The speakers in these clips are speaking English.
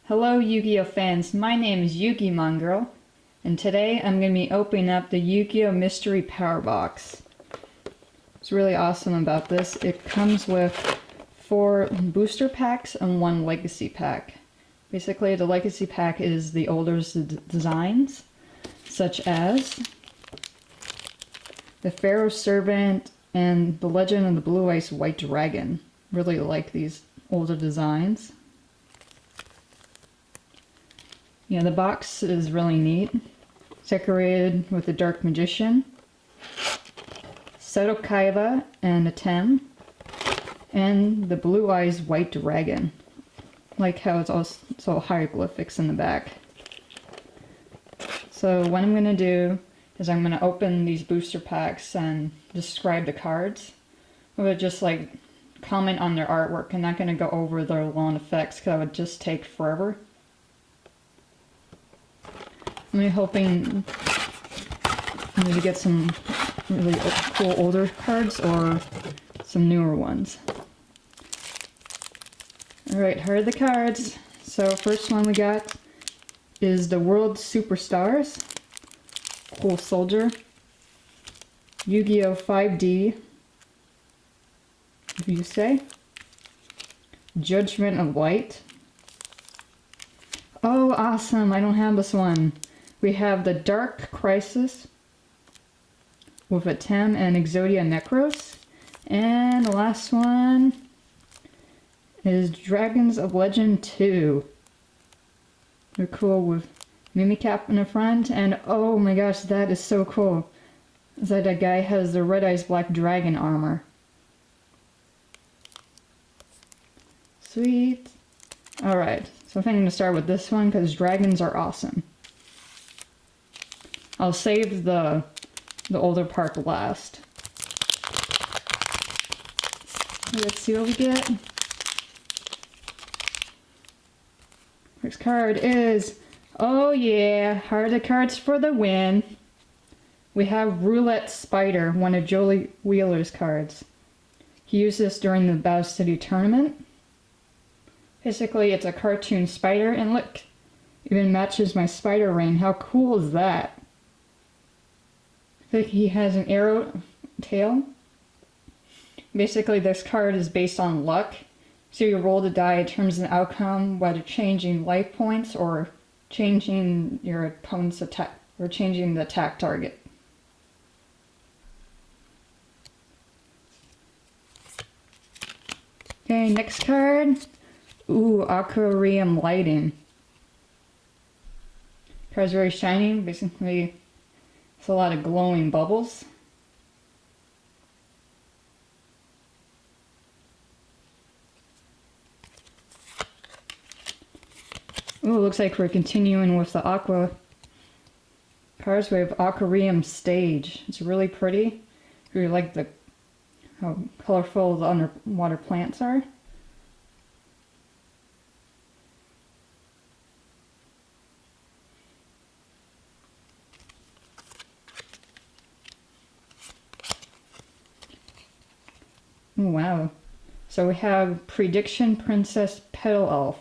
Hello Yu-Gi-Oh fans, my name is Yugi Mongirl, and today I'm going to be opening up the Yu-Gi-Oh Mystery Power Box. What's really awesome about this, it comes with 4 booster packs and 1 legacy pack. Basically, the legacy pack is the older designs, such as the Pharaoh Servant and the Legend of the Blue Eyes White Dragon. Really like these older designs. Yeah, the box is really neat. Decorated with the Dark Magician, Seto Kaiba and Atem, and the Blue Eyes White Dragon. Like how it's also hieroglyphics in the back. So what I'm going to do is I'm going to open these booster packs and describe the cards. I would just like comment on their artwork. I'm not going to go over their long effects because that would just take forever. I'm hoping to get some really cool older cards or some newer ones. Alright, here are the cards. So first one we got is the World Superstars, Cool Soldier, Yu-Gi-Oh 5D, you say, Judgment of Light. Oh, awesome! I don't have this one. We have the Dark Crisis with Atem and Exodia Necros. And the last one is Dragons of Legend 2. They're cool with Mimikap in the front. And oh my gosh, that is so cool. That guy has the Red Eyes Black Dragon armor. Sweet. Alright, so I think I'm going to start with this one because dragons are awesome. I'll save the older part last. Let's see what we get. First card is, oh yeah, Heart of Cards for the win. We have Roulette Spider, one of Joey Wheeler's cards. He used this during the Battle City tournament. Basically, it's a cartoon spider, and look, even matches my spider ring. How cool is that? I think he has an arrow tail. Basically, this card is based on luck. So you roll the die, it determines an outcome, whether changing life points or changing your opponent's attack, or changing the attack target. Okay, next card. Ooh, Aquarium Lighting. Card's very shiny. Basically, it's a lot of glowing bubbles. Ooh, looks like we're continuing with the aqua cards. We have Aquarium Stage. It's really pretty. I really like how colorful the underwater plants are. Oh, wow. So we have Prediction Princess Petal Elf.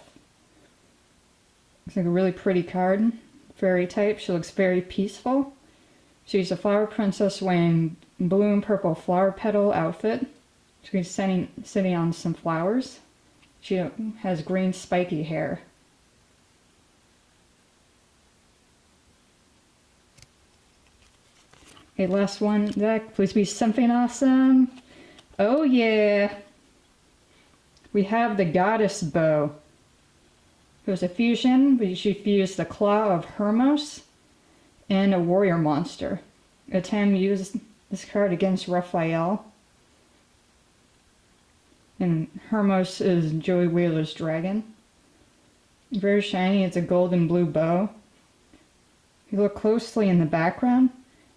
Looks like a really pretty card. Fairy type. She looks very peaceful. She's a flower princess wearing blue and purple flower petal outfit. She's sitting on some flowers. She has green spiky hair. Okay, last one deck. Please be something awesome. Oh yeah! We have the Goddess Bow. It was a fusion, but she fused the Claw of Hermos and a warrior monster. Atem used this card against Raphael. And Hermos is Joey Wheeler's dragon. Very shiny, it's a golden blue bow. If you look closely in the background,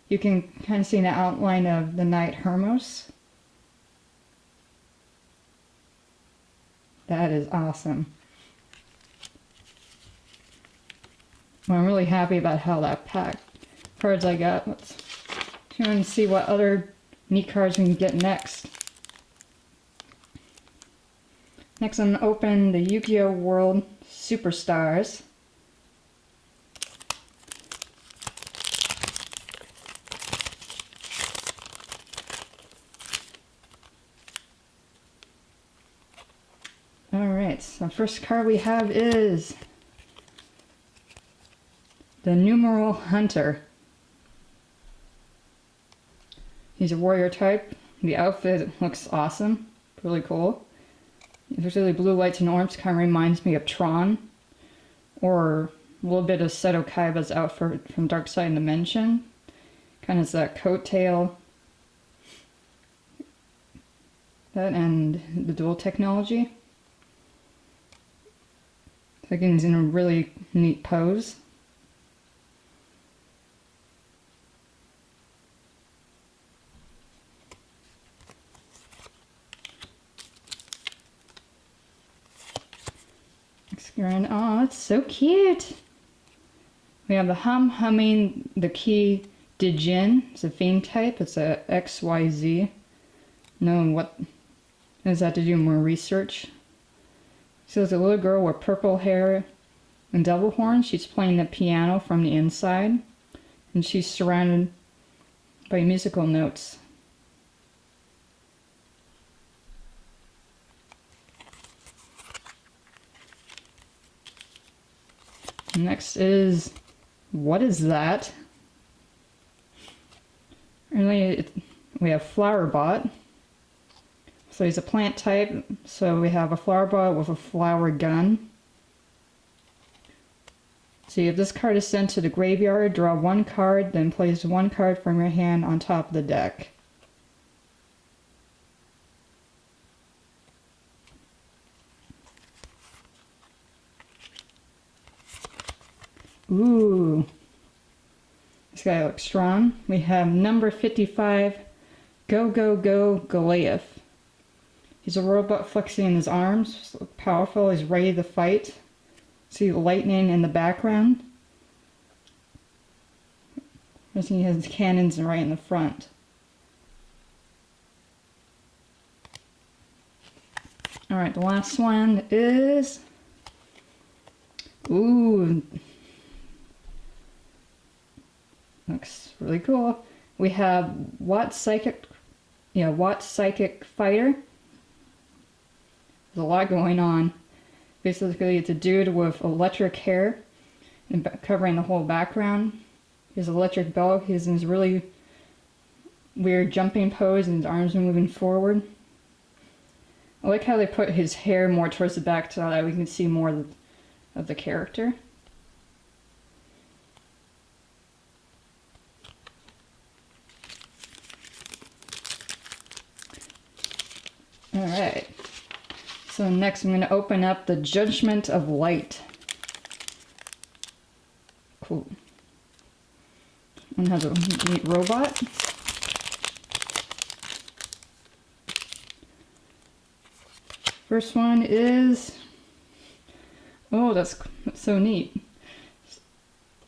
you can kind of see the outline of the knight Hermos. That is awesome. Well, I'm really happy about how that pack cards I got. Let's try and see what other neat cards we can get next. Next, I'm going to open the Yu-Gi-Oh! World Superstars. Alright, so first card we have is the Numeral Hunter. He's a warrior type. The outfit looks awesome. Really cool. Especially blue lights and orbs kind of reminds me of Tron. Or a little bit of Seto Kaiba's outfit from Dark Side Dimension. Kind of that coattail. That and the dual technology. I think he's in a really neat pose. Oh, it's so cute. We have the humming the key Dijin. It's a fiend type. It's a XYZ. Knowing what does that to do more research. So there's a little girl with purple hair and devil horns. She's playing the piano from the inside, and she's surrounded by musical notes. Next is, what is that? Really, we have Flowerbot. So he's a plant type, so we have a Flowerbot with a flower gun. So if this card is sent to the graveyard, draw one card, then place one card from your hand on top of the deck. Ooh, this guy looks strong. We have number 55, Go Go Go Goliath. He's a robot flexing his arms, powerful, he's ready to fight. See lightning in the background. He has cannons right in the front. Alright, the last one is... Ooh, looks really cool. We have Watt Psychic Fighter. There's a lot going on. Basically, it's a dude with electric hair and covering the whole background. He has an electric belt. He's in this really weird jumping pose and his arms are moving forward. I like how they put his hair more towards the back so that we can see more of the character. Alright, so next I'm going to open up the Judgment of Light. Cool. One has a neat robot. First one is... Oh, that's so neat.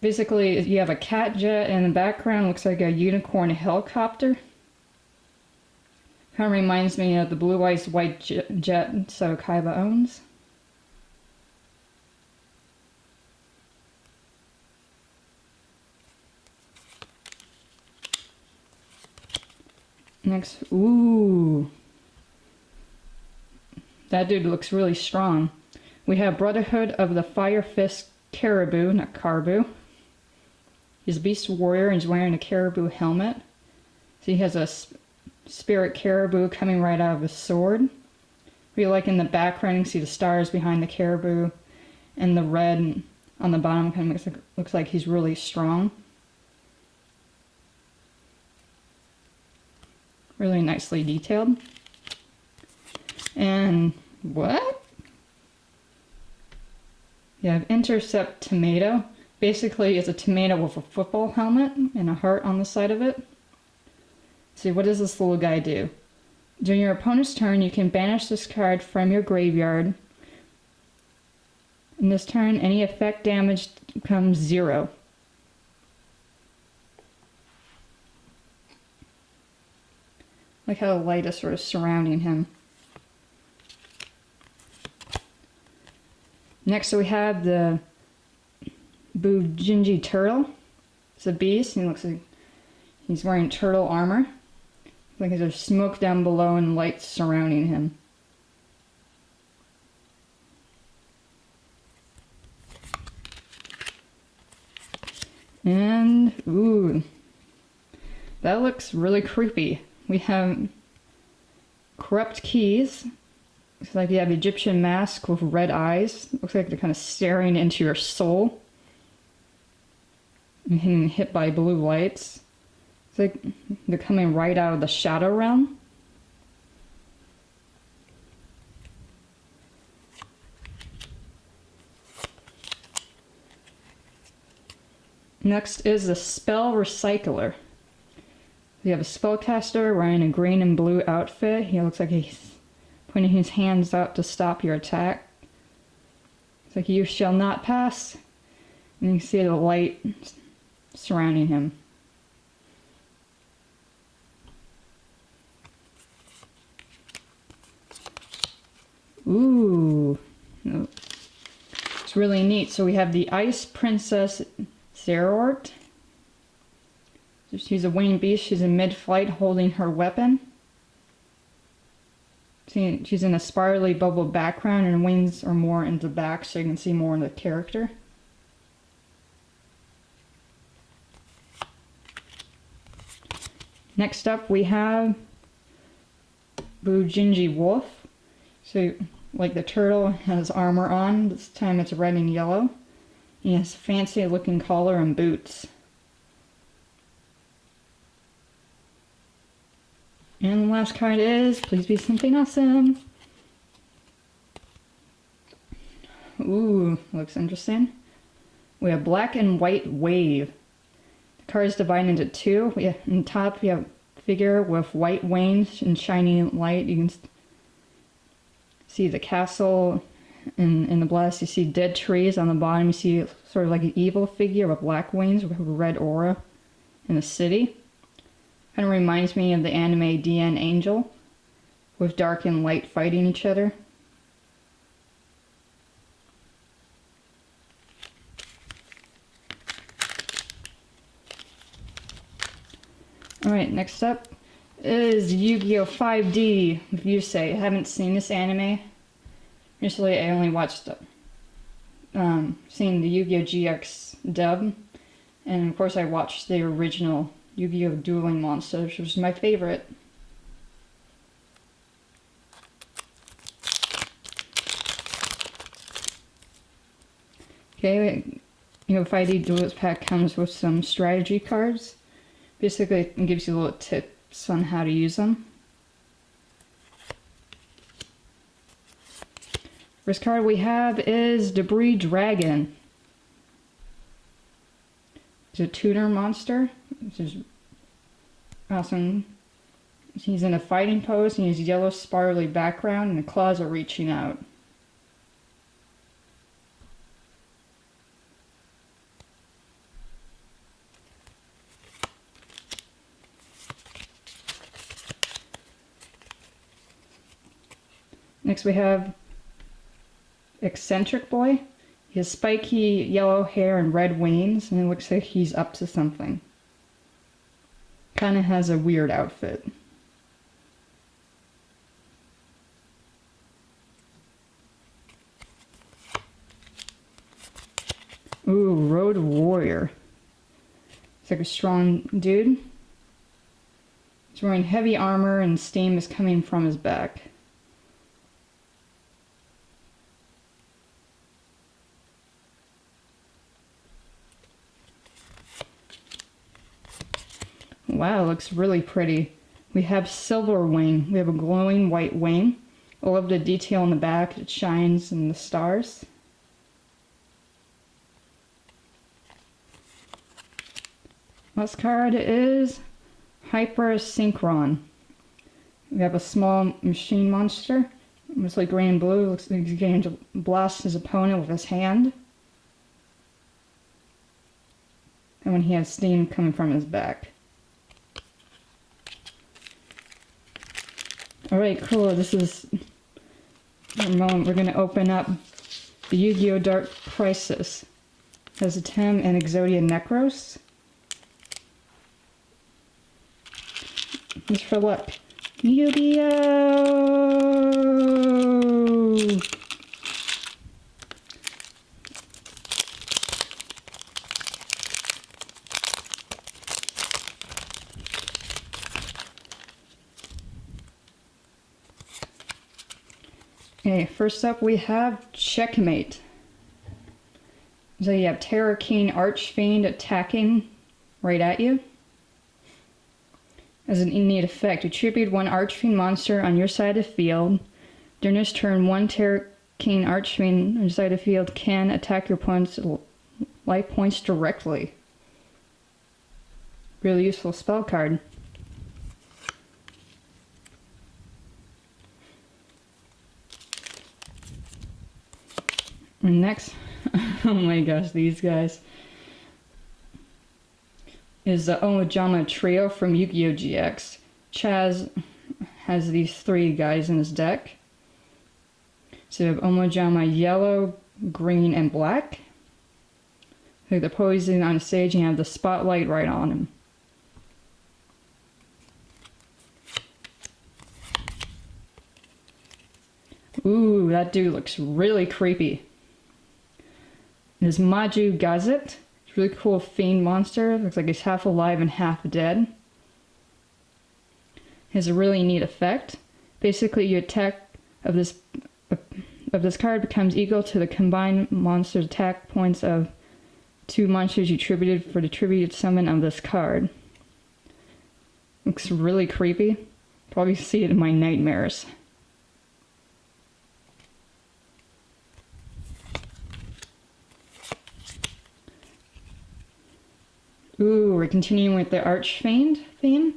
Basically, you have a cat jet in the background, looks like a unicorn helicopter. Kind of reminds me of the Blue Eyes White jet Seto Kaiba owns. Next, ooh. That dude looks really strong. We have Brotherhood of the Fire Fist Caribou, not Caribou. He's a beast warrior and he's wearing a caribou helmet. So he has a spirit caribou coming right out of his sword. We like in the background, you can see the stars behind the caribou, and the red on the bottom kind of looks like he's really strong. Really nicely detailed. And what? You have Intercept Tomato. Basically, it's a tomato with a football helmet and a heart on the side of it. See, what does this little guy do? During your opponent's turn, you can banish this card from your graveyard. In this turn, any effect damage becomes 0. Like how the light is sort of surrounding him. Next we have the Bujinji turtle. It's a beast. He looks like he's wearing turtle armor. Like there's smoke down below and lights surrounding him. And, ooh, that looks really creepy. We have corrupt keys. Looks like you have Egyptian mask with red eyes. Looks like they're kind of staring into your soul. And getting hit by blue lights. It's like they're coming right out of the shadow realm. Next is the Spell Recycler. We have a spellcaster wearing a green and blue outfit. He looks like he's putting his hands out to stop your attack. It's like you shall not pass. And you can see the light surrounding him. Ooh. It's really neat. So we have the Ice Princess Zerort. She's a winged beast. She's in mid-flight holding her weapon. See, she's in a spirally bubble background and her wings are more in the back so you can see more of the character. Next up we have Bujinji Wolf. So like the turtle has armor on, this time it's red and yellow. He has a fancy looking collar and boots. And the last card is, please be something awesome. Ooh, looks interesting. We have Black and White Wave. The card is divided into two. On the top we have a figure with white wings and shining light. You can see the castle in the blast. You see dead trees on the bottom. You see sort of like an evil figure with black wings with a red aura in the city. Kind of reminds me of the anime DN Angel, with dark and light fighting each other. Alright, next up is Yu-Gi-Oh! 5D with Yusei. I haven't seen this anime. Recently I only watched seen the Yu-Gi-Oh! GX dub, and of course I watched the original Yu-Gi-Oh! Dueling Monsters, which was my favorite. Okay, Yu-Gi-Oh! 5D Duelist Pack comes with some strategy cards. Basically, it gives you little tips on how to use them. First card we have is Debris Dragon. It's a tuner monster, which is awesome. He's in a fighting pose and he has yellow spirally background and the claws are reaching out. Next we have Eccentric Boy. He has spiky yellow hair and red wings, and it looks like he's up to something. Kinda has a weird outfit. Ooh, Road Warrior. He's like a strong dude. He's wearing heavy armor and steam is coming from his back. Wow, looks really pretty. We have Silver Wing. We have a glowing white wing. I love the detail in the back. It shines in the stars. Last card is Hyper Synchron. We have a small machine monster. Mostly green and blue. Looks like he's going to blast his opponent with his hand. And when he has steam coming from his back. Alright, cool. This is the moment we're going to open up The Yu-Gi-Oh! Dark Crisis has a Tem and Exodia Necros. Just for luck. Yu-Gi-Oh! Okay, first up we have Checkmate. So you have Terror King Archfiend attacking right at you. As an innate effect, you tribute one Archfiend monster on your side of the field. During this turn, one Terror King Archfiend on your side of the field can attack your opponent's life points directly. Really useful spell card. And next, oh my gosh, these guys, is the Omojama Trio from Yu-Gi-Oh! GX. Chaz has these three guys in his deck. So you have Omojama Yellow, Green, and Black. So they're posing on stage and you have the spotlight right on him. Ooh, that dude looks really creepy. There's Maju Gazet. It's a really cool fiend monster. Looks like he's half alive and half dead. Has a really neat effect. Basically, your attack of this card becomes equal to the combined monster's attack points of two monsters you attributed for the tribute summon of this card. Looks really creepy. Probably see it in my nightmares. Ooh, we're continuing with the Archfiend theme.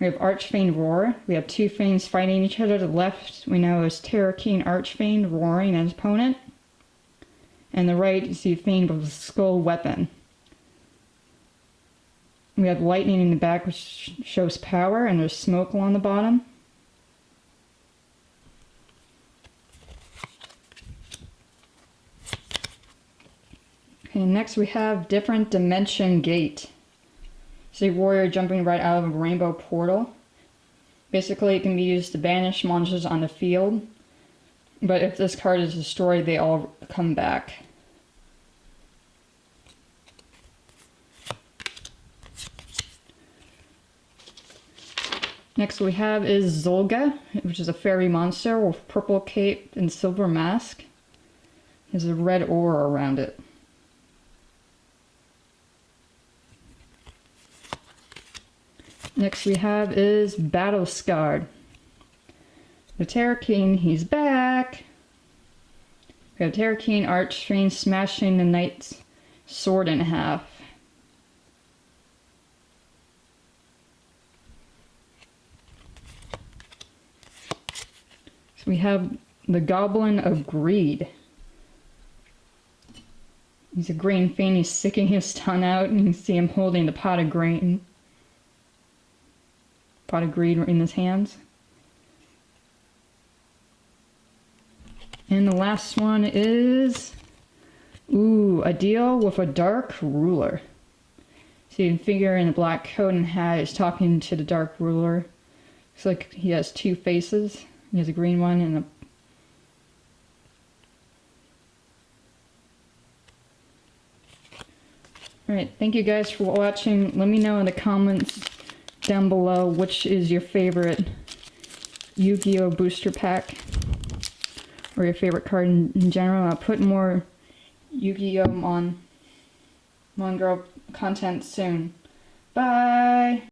We have Archfiend Roar. We have two fiends fighting each other. To the left, we know is Terror King Archfiend roaring at his opponent. And the right is the fiend with a skull weapon. We have lightning in the back, which shows power, and there's smoke along the bottom. Okay, next we have Different Dimension Gate. See a warrior jumping right out of a rainbow portal. Basically, it can be used to banish monsters on the field, but if this card is destroyed, they all come back. Next we have is Zolga, which is a fairy monster with purple cape and silver mask. There's a red aura around it. Next we have is Battle Scarred. The Terror King, he's back! We have Terror King Archfiend smashing the knight's sword in half. So we have the Goblin of Greed. He's a green fiend, he's sticking his tongue out, and you can see him holding the pot of greed in his hands. And the last one is, ooh, a deal with a dark ruler. So you can figure in a black coat and hat is talking to the dark ruler. Looks like he has two faces. He has a green one and a Alright, thank you guys for watching. Let me know in the comments down below which is your favorite Yu-Gi-Oh! Booster pack or your favorite card in general. I'll put more Yu-Gi-Oh! on Girl content soon. Bye!